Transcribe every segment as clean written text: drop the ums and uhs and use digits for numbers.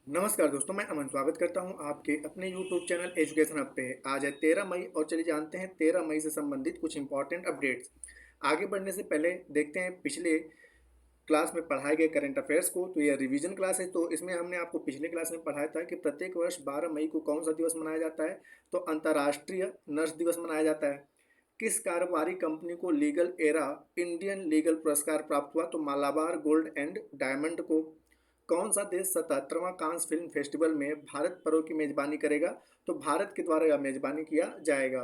नमस्कार दोस्तों, मैं अमन स्वागत करता हूं आपके अपने YouTube चैनल एजुकेशन हब पे। आज है 13 मई और चलिए जानते हैं 13 मई से संबंधित कुछ इंपॉर्टेंट अपडेट्स। आगे बढ़ने से पहले देखते हैं पिछले क्लास में पढ़ाए गए करंट अफेयर्स को। तो यह रिवीजन क्लास है, तो इसमें हमने आपको पिछले क्लास में पढ़ाया था कि प्रत्येक वर्ष 12 मई को कौन सा दिवस मनाया जाता है। तो अंतर्राष्ट्रीय नर्स दिवस मनाया जाता है। किस कारोबारी कंपनी को लीगल एरा इंडियन लीगल पुरस्कार प्राप्त हुआ? तो मालाबार गोल्ड एंड डायमंड को। कौन सा देश 77वां कांस फिल्म फेस्टिवल में भारत पर्व की मेजबानी करेगा? तो भारत के द्वारा यह मेजबानी किया जाएगा।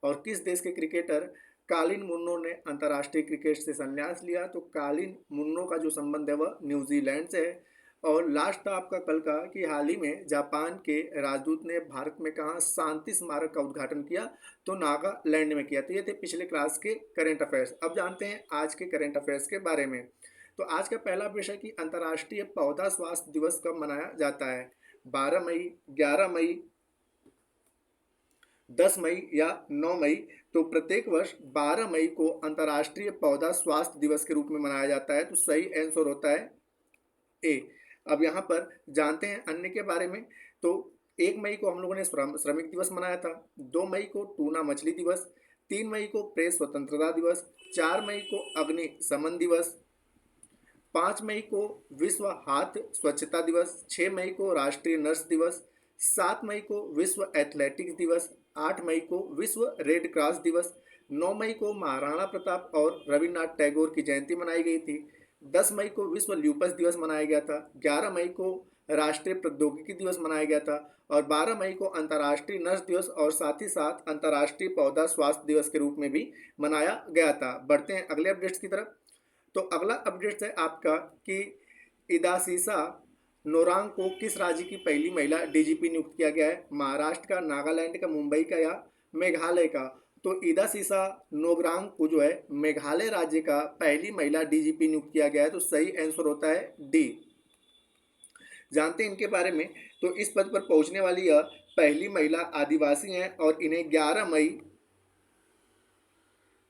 और किस देश के क्रिकेटर कालिन मुन्नो ने अंतर्राष्ट्रीय क्रिकेट से संन्यास लिया? तो कालिन मुन्नो का जो संबंध है वह न्यूजीलैंड से है। और लास्ट था आपका कल का कि हाल ही में जापान के राजदूत ने भारत में कहा शांति स्मारक का उद्घाटन किया? तो नागालैंड में किया। तो ये थे पिछले क्लास के करंट अफेयर्स। अब जानते हैं आज के करंट अफेयर्स के बारे में। तो आज का पहला विषय कि अंतर्राष्ट्रीय पौधा स्वास्थ्य दिवस कब मनाया जाता है? 12 मई, 11 मई, 10 मई या 9 मई? तो प्रत्येक वर्ष 12 मई को अंतर्राष्ट्रीय पौधा स्वास्थ्य दिवस के रूप में मनाया जाता है। तो सही आंसर होता है ए। अब यहाँ पर जानते हैं अन्य के बारे में। तो 1 मई को हम लोगों ने श्रमिक दिवस मनाया था। 2 मई को टूना मछली दिवस। 3 मई को प्रेस स्वतंत्रता दिवस। 4 मई को अग्नि शमन दिवस। 5 मई को विश्व हाथ स्वच्छता दिवस। 6 मई को राष्ट्रीय नर्स दिवस। 7 मई को विश्व एथलेटिक्स दिवस। 8 मई को विश्व रेड क्रॉस दिवस। 9 मई को महाराणा प्रताप और रविन्द्रनाथ टैगोर की जयंती मनाई गई थी। 10 मई को विश्व ल्यूपस दिवस मनाया गया था। 11 मई को राष्ट्रीय प्रौद्योगिकी दिवस मनाया गया था। और 12 मई को अंतर्राष्ट्रीय नर्स दिवस और साथ ही साथ अंतर्राष्ट्रीय पौधा स्वास्थ्य दिवस के रूप में भी मनाया गया था। बढ़ते हैं अगले अपडेट्स की तरफ। तो अगला अपडेट है आपका कि इदासीसा नोरांग को किस राज्य की पहली महिला डीजीपी नियुक्त किया गया है? महाराष्ट्र का, नागालैंड का, मुंबई का या मेघालय का? तो इदासीसा नोग्रांग को जो है मेघालय राज्य का पहली महिला डीजीपी नियुक्त किया गया है। तो सही आंसर होता है डी। जानते हैं इनके बारे में। तो इस पद पर पहुंचने वाली यह पहली महिला आदिवासी हैं और इन्हें 11 मई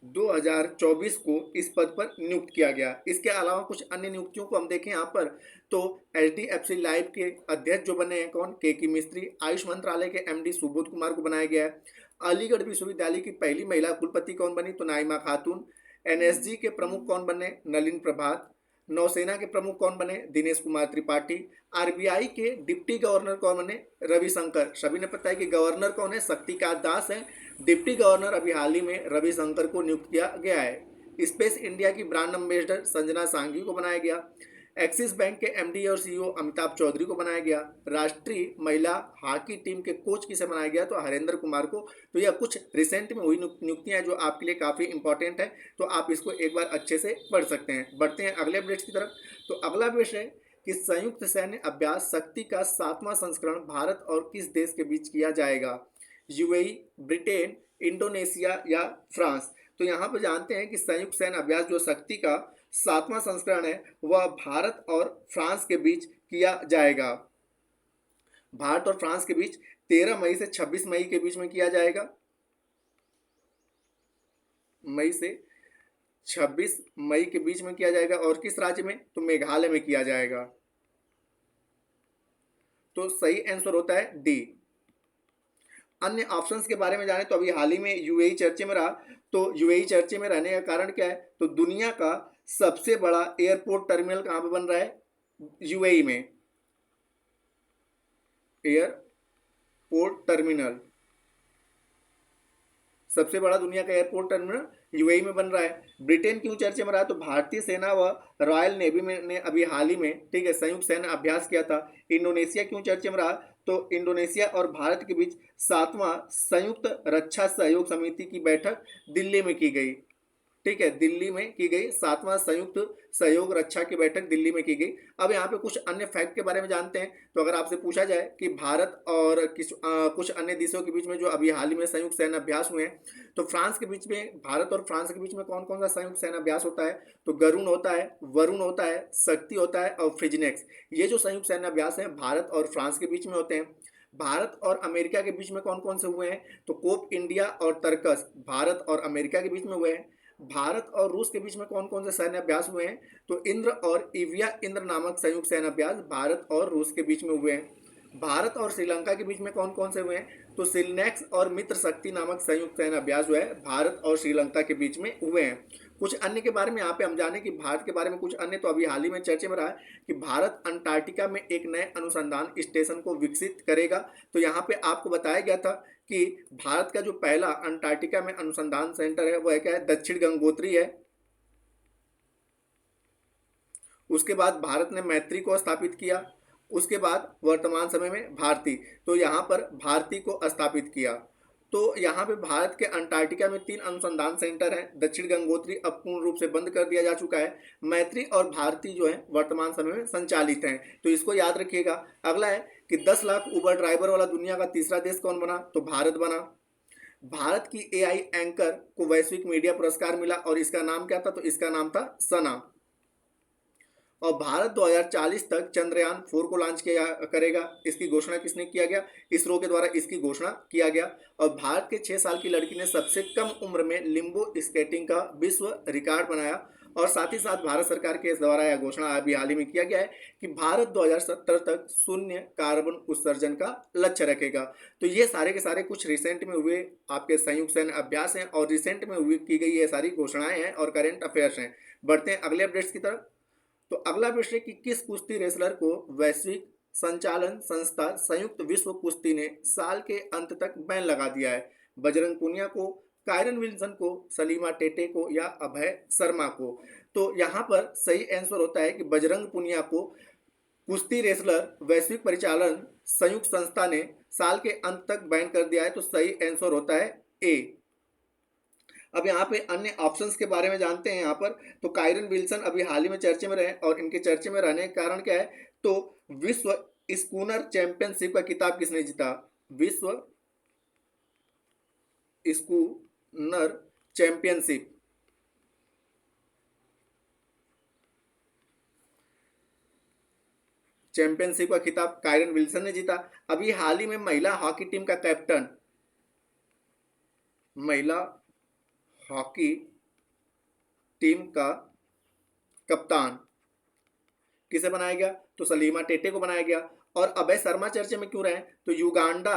2024 को इस पद पर नियुक्त किया गया। इसके अलावा कुछ अन्य नियुक्तियों को हम देखें यहाँ पर। तो एचडीएफसी लाइफ के अध्यक्ष जो बने हैं कौन? के मिस्त्री। आयुष मंत्रालय के एमडी सुबोध कुमार को बनाया गया है। अलीगढ़ विश्वविद्यालय की पहली महिला कुलपति कौन बनी? तो नाइमा खातून। एनएसजी के प्रमुख कौन बने? नलिन प्रभात। नौसेना के प्रमुख कौन बने? दिनेश कुमार त्रिपाठी। आरबीआई के डिप्टी गवर्नर कौन बने? रविशंकर। सभी ने पता है कि गवर्नर कौन है? शक्तिकांत दास है। डिप्टी गवर्नर अभी हाल ही में रविशंकर को नियुक्त किया गया है। स्पेस इंडिया की ब्रांड एम्बेसडर संजना सांघवी को बनाया गया। एक्सिस बैंक के एमडी और सीईओ अमिताभ चौधरी को बनाया गया। राष्ट्रीय महिला हॉकी टीम के कोच किसे बनाया गया? तो हरेंद्र कुमार को। तो यह कुछ रिसेंट में हुई नियुक्तियां जो आपके लिए काफ़ी इंपॉर्टेंट है, तो आप इसको एक बार अच्छे से पढ़ सकते हैं। बढ़ते हैं अगले अपडेट्स की तरफ। तो अगला विषय कि संयुक्त सैन्य अभ्यास शक्ति का 7वां संस्करण भारत और किस देश के बीच किया जाएगा? यूएई, ब्रिटेन, इंडोनेशिया या फ्रांस? तो यहाँ पर जानते हैं कि संयुक्त सैन्य अभ्यास जो शक्ति का 7वां संस्करण है वह भारत और फ्रांस के बीच किया जाएगा। भारत और फ्रांस के बीच 13 मई से 26 मई के बीच में किया जाएगा। मई से 26 मई के बीच में किया जाएगा। और किस राज्य में? तो मेघालय में किया जाएगा। तो सही आंसर होता है डी। अन्य ऑप्शंस के बारे में जाने तो अभी हाल ही में यूएई चर्चे में रहा। तो यूएई चर्चे में रहने का कारण क्या है? तो दुनिया का सबसे बड़ा एयरपोर्ट टर्मिनल कहाँ पे बन रहा है? यूएई में। एयरपोर्ट टर्मिनल, सबसे बड़ा दुनिया का एयरपोर्ट टर्मिनल यूएई में बन रहा है। ब्रिटेन क्यों चर्चे में रहा? तो भारतीय सेना व रॉयल नेवी में ने अभी हाल ही में ठीक है संयुक्त सैन्य अभ्यास किया था। इंडोनेशिया क्यों चर्चे में रहा? तो इंडोनेशिया और भारत के बीच 7वां संयुक्त रक्षा सहयोग समिति की बैठक दिल्ली में की गई। ठीक है, दिल्ली में की गई 7वां संयुक्त सहयोग रक्षा की बैठक दिल्ली में की गई। अब यहाँ पे कुछ अन्य फैक्ट के बारे में जानते हैं। तो अगर आपसे पूछा जाए कि भारत और कुछ अन्य देशों के बीच में जो अभी हाल ही में संयुक्त सैन्य अभ्यास हुए हैं, तो फ्रांस के बीच में, भारत और फ्रांस के बीच में कौन कौन सा संयुक्त सैन्य अभ्यास होता है? तो गरुण होता है, वरुण होता है, शक्ति होता है और फ्रिजनेक्स। ये जो संयुक्त सैन्य अभ्यास है भारत और फ्रांस के बीच में होते हैं। भारत और अमेरिका के बीच में कौन कौन से हुए हैं? तो कोप इंडिया और तरकस भारत और अमेरिका के बीच में हुए हैं। भारत और रूस के बीच में कौन कौन से सैन्य अभ्यास हुए हैं? तो इंद्र और इविया इंद्र नामक संयुक्त सैन्य अभ्यास भारत और रूस के बीच में हुए हैं। भारत और श्रीलंका के बीच में कौन कौन से हुए हैं? तो सिलनेक्स और मित्र शक्ति नामक संयुक्त सैन्य अभ्यास जो है भारत और श्रीलंका के बीच में हुए हैं। कुछ अन्य के बारे में यहाँ पे हम जाने कि भारत के बारे में कुछ अन्य, तो अभी हाल ही में चर्चे में रहा है कि भारत अंटार्कटिका में एक नए अनुसंधान स्टेशन को विकसित करेगा। तो यहाँ पे आपको बताया गया था कि भारत का जो पहला अंटार्कटिका में अनुसंधान सेंटर है वो है क्या है? दक्षिण गंगोत्री है। उसके बाद भारत ने मैत्री को स्थापित किया। उसके बाद वर्तमान समय में भारती, तो यहाँ पर भारती को स्थापित किया। तो यहाँ पे भारत के अंटार्कटिका में 3 अनुसंधान सेंटर हैं। दक्षिण गंगोत्री अब पूर्ण रूप से बंद कर दिया जा चुका है। मैत्री और भारती जो है वर्तमान समय में संचालित हैं, तो इसको याद रखिएगा। अगला है कि 10 लाख उबर ड्राइवर वाला दुनिया का तीसरा देश कौन बना? तो भारत बना। भारत की एआई एंकर को वैश्विक मीडिया पुरस्कार मिला और इसका नाम क्या था? तो इसका नाम था सना। और भारत 2040 तक चंद्रयान 4 को लॉन्च किया करेगा। इसकी घोषणा किसने किया गया? इसरो के द्वारा इसकी घोषणा किया गया। और भारत के 6 साल की लड़की ने सबसे कम उम्र में लिम्बो स्केटिंग का विश्व रिकॉर्ड बनाया। और साथ ही साथ भारत सरकार के द्वारा यह घोषणा अभी हाल ही में किया गया है कि भारत 2070 तक शून्य कार्बन उत्सर्जन का लक्ष्य रखेगा। तो ये सारे के सारे कुछ रिसेंट में हुए आपके संयुक्त सैन्य अभ्यास हैं और रिसेंट में हुई की गई ये सारी घोषणाएं हैं और करेंट अफेयर्स हैं। बढ़ते हैं अगले अपडेट्स की तरफ। तो अगला प्रश्न है कि किस कुश्ती रेसलर को वैश्विक संचालन संस्था संयुक्त विश्व कुश्ती ने साल के अंत तक बैन लगा दिया है? बजरंग पुनिया को, कायरन विल्सन को, सलीमा टेटे को या अभय शर्मा को? तो यहाँ पर सही आंसर होता है कि बजरंग पुनिया को कुश्ती रेसलर वैश्विक परिचालन संयुक्त संस्था ने साल के अंत तक बैन कर दिया है। तो सही आंसर होता है ए। अब यहाँ पे अन्य ऑप्शंस के बारे में जानते हैं। यहाँ पर तो कायरन विल्सन अभी हाल ही में चर्चे में रहे और इनके चर्चे में रहने का कारण क्या है? तो विश्व स्कूनर चैंपियनशिप का खिताब किसने जीता? विश्व स्कूनर चैंपियनशिप का खिताब कायरन विल्सन ने जीता। अभी हाल ही में महिला हॉकी टीम का कैप्टन, महिला हॉकी टीम का कप्तान किसे बनाया गया? तो सलीमा टेटे को बनाया गया। और अभय शर्मा चर्चे में क्यों रहे? तो युगांडा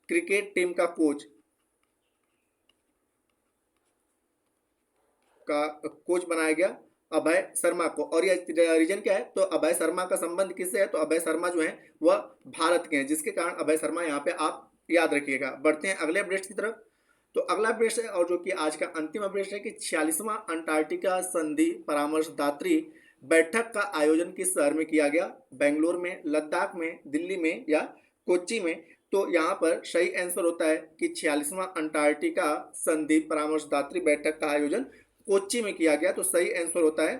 क्रिकेट टीम का कोच बनाया गया अभय शर्मा को। और यह रीजन क्या है? तो अभय शर्मा का संबंध किससे है? तो अभय शर्मा जो है वह भारत के हैं, जिसके कारण अभय शर्मा यहाँ पे आप याद रखिएगा। बढ़ते हैं अगले अपडेट्स की तरफ। तो अगला अपडेट है और जो कि आज का अंतिम अपडेट है कि 46वां अंटार्कटिका संधि परामर्शदात्री बैठक का आयोजन किस शहर में किया गया? बेंगलोर में, लद्दाख में, दिल्ली में या कोच्चि में? तो यहाँ पर सही आंसर होता है कि 46वां अंटार्कटिका संधि परामर्शदात्री बैठक का आयोजन कोच्चि में किया गया। तो सही आंसर होता है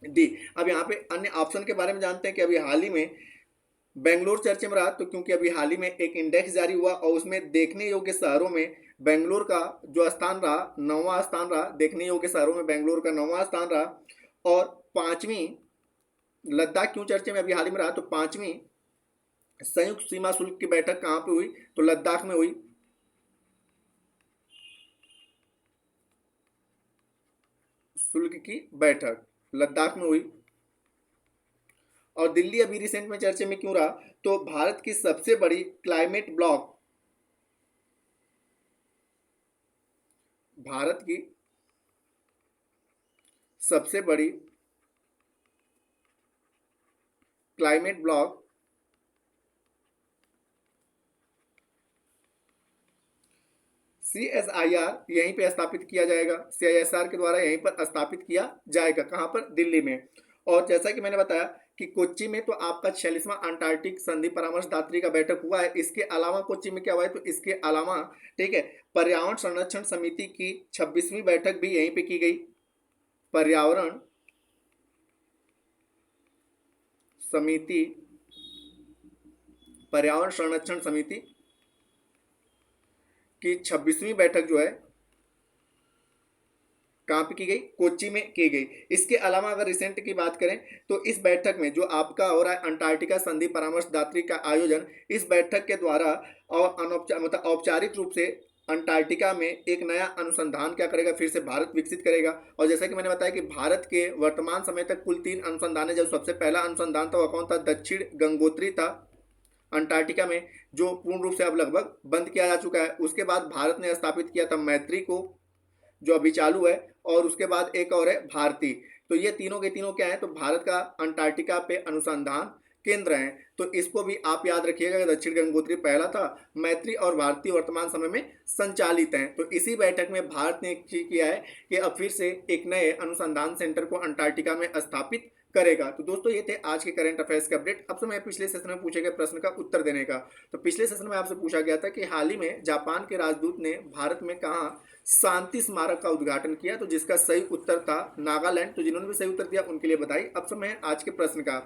डी। अब यहाँ पे अन्य ऑप्शन के बारे में जानते हैं कि अभी हाल ही में बेंगलोर चर्चे में रहा, तो क्योंकि अभी हाल ही में एक इंडेक्स जारी हुआ और उसमें देखने योग्य शहरों में बेंगलोर का जो स्थान रहा 9वां स्थान रहा। देखने योग्य शहरों में बेंगलोर का 9वां स्थान रहा। और 5वीं लद्दाख क्यों चर्चे में अभी हाल ही में रहा? तो 5वीं संयुक्त सीमा शुल्क की बैठक कहाँ पे हुई? तो लद्दाख में हुई। शुल्क की बैठक लद्दाख में हुई। और दिल्ली अभी रिसेंट में चर्चे में क्यों रहा? तो भारत की सबसे बड़ी क्लाइमेट ब्लॉक, भारत की सबसे बड़ी क्लाइमेट ब्लॉक CSIR यहीं पे स्थापित किया जाएगा। CISR के द्वारा यहीं पर स्थापित किया जाएगा। कहाँ पर? दिल्ली में। और जैसा कि मैंने बताया कि कोच्चि में तो आपका 46वां अंटार्कटिक संधि परामर्शदात्री का बैठक हुआ है। इसके अलावा कोच्चि में क्या हुआ है? तो इसके अलावा ठीक है, पर्यावरण संरक्षण समिति की 26वीं बैठक भी यहीं पे की गई। पर्यावरण संरक्षण समिति की 26वीं बैठक जो है कहाँ पे की गई? कोच्चि में की गई। इसके अलावा अगर रिसेंट की बात करें तो इस बैठक में जो आपका हो रहा है अंटार्कटिका संधि परामर्शदात्री का आयोजन, इस बैठक के द्वारा और मतलब औपचारिक रूप से अंटार्कटिका में एक नया अनुसंधान क्या करेगा, फिर से भारत विकसित करेगा। और जैसा कि मैंने बताया कि भारत के वर्तमान समय तक कुल 3 अनुसंधान है। जब सबसे पहला अनुसंधान था वह कौन था, दक्षिण गंगोत्री था अंटार्कटिका में, जो पूर्ण रूप से अब लगभग बंद किया जा चुका है। उसके बाद भारत ने स्थापित किया था मैत्री को, जो अभी चालू है, और उसके बाद एक और है भारती। तो ये तीनों के तीनों क्या है, तो भारत का अंटार्कटिका पे अनुसंधान केंद्र हैं। तो इसको भी आप याद रखिएगा, दक्षिण गंगोत्री पहला था, मैत्री और भारती वर्तमान समय में संचालित हैं। तो इसी बैठक में भारत ने किया है कि अब फिर से एक नए अनुसंधान सेंटर को अंटार्कटिका में स्थापित करेगा। तो दोस्तों ये थे आज के करंट अफेयर्स के अपडेट। अब समय पिछले सेशन में पूछे गए प्रश्न का उत्तर देने का। तो पिछले सेशन में आपसे पूछा गया था कि हाल ही में जापान के राजदूत ने भारत में कहा शांति स्मारक का उद्घाटन किया, तो जिसका सही उत्तर था नागालैंड। तो जिन्होंने भी सही उत्तर दिया उनके लिए बधाई। अब समय है आज के प्रश्न का।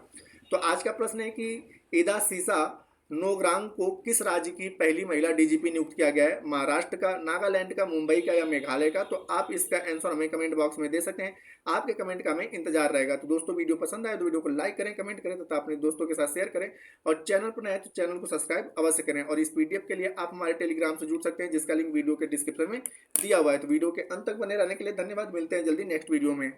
तो आज का प्रश्न है कि ईदा सीसा नोग्रांग को किस राज्य की पहली महिला डीजीपी नियुक्त किया गया है, महाराष्ट्र का, नागालैंड का, मुंबई का या मेघालय का। तो आप इसका आंसर हमें कमेंट बॉक्स में दे सकते हैं। आपके कमेंट का हमें इंतजार रहेगा। तो दोस्तों वीडियो पसंद आए तो वीडियो को लाइक करें, कमेंट करें तथा अपने दोस्तों के साथ शेयर करें, और चैनल पर नए तो चैनल को सब्सक्राइब अवश्य करें। और इस पीडीएफ के लिए आप हमारे टेलीग्राम से जुड़ सकते हैं, जिसका लिंक वीडियो के डिस्क्रिप्शन में दिया हुआ है। तो वीडियो के अंत तक बने रहने के लिए धन्यवाद। मिलते हैं जल्दी नेक्स्ट वीडियो में।